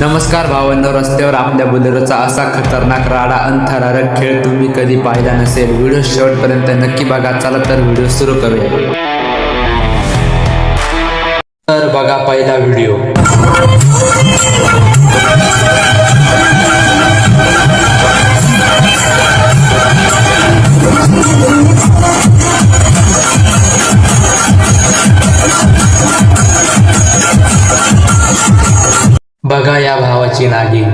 नमस्कार भावांनो, रस्त्यावर आपल्या बुलेरोचा असा खतरनाक राडा अन थरारक खेळ तुम्ही कधी पाहिला नसेल. व्हिडिओ शेवटपर्यंत नक्की बघा. चला तर व्हिडिओ सुरू करूया. तर बघा पहिला व्हिडिओ. बघा या भावाची नागिन.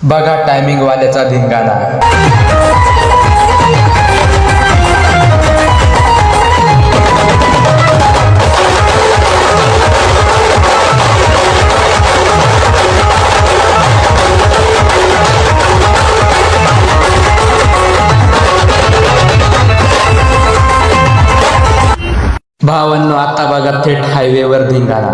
बघा टायमिंग वाल्याचा धिंगाणा. भावांनो, आता बघा थेट हायवेवर धिंगाणा.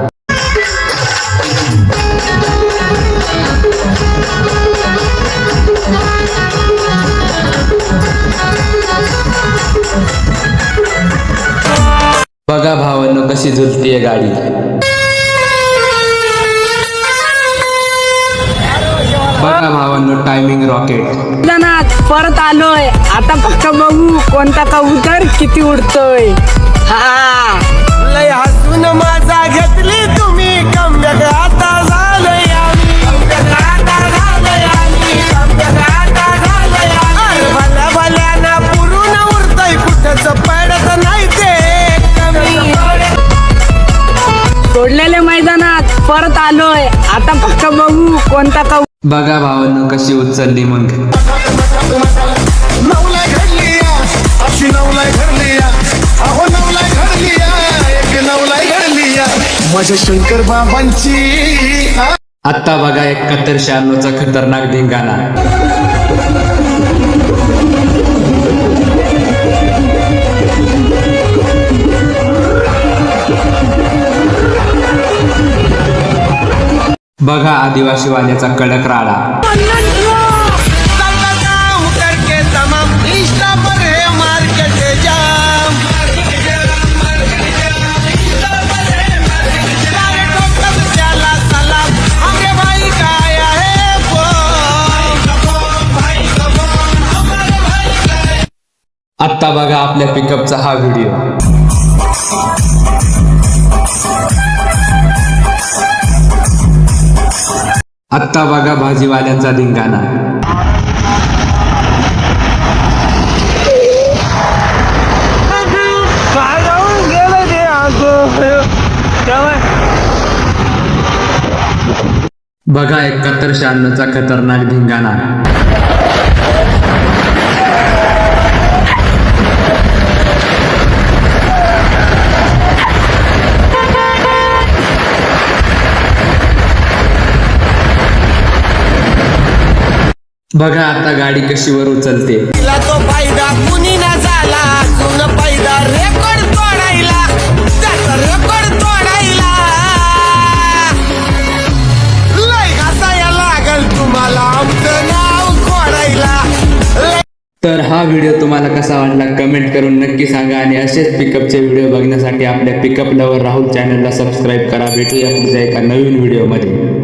बघा भावांनो कशी झुलतीये गाडी. बघा भावांनो टायमिंग रॉकेट. परत आलोय, आता फक्त बघू कोणता कबूतर किती उडतोय. हा लय हसून माझा घेतली तुम्ही कमबॅक आता झालंय भल्या भल्याना पुरून उरतय कुठच पडत नाही ते कमी. सोडलेल्या मैदानात परत आलोय, आता फक्त बघू कोणता कबूतर. बघा भावांनो कशी उचलली मग. नवलाय घडली अशी नवलाय घडली अहो नवलाय घडली एक नवलाय घडली माझ्या शंकर बाबांची. आता बघा 7196चा खतरनाक धिंगाणा. बघा आदिवासी वाल्याचा कडक राडा. आता बघा आपल्या पिकअपचा हा व्हिडिओ. आता बघा भाजीवाल्यांचा धिंगाणा. बघा 7196चा खतरनाक धिंगाणा. बघा आता गाडी कशी वर उचलते. तिला तो फायदा कुणी ना झाला तुन फायदा रेकॉर्ड तोडायला त्याचा रेकॉर्ड तोडायला लय घासाया लागल तुम्हाला आमचं नाव खोडायला. तर हा व्हिडिओ तुम्हाला कसा वाटला कमेंट करून नक्की सांगा. आणि असेच पिकअपचे व्हिडिओ बघण्यासाठी आपल्या पिकअप लवर राहुल चॅनलला सबस्क्राईब करा. भेटूया पुढच्या एका नवीन व्हिडिओमध्ये.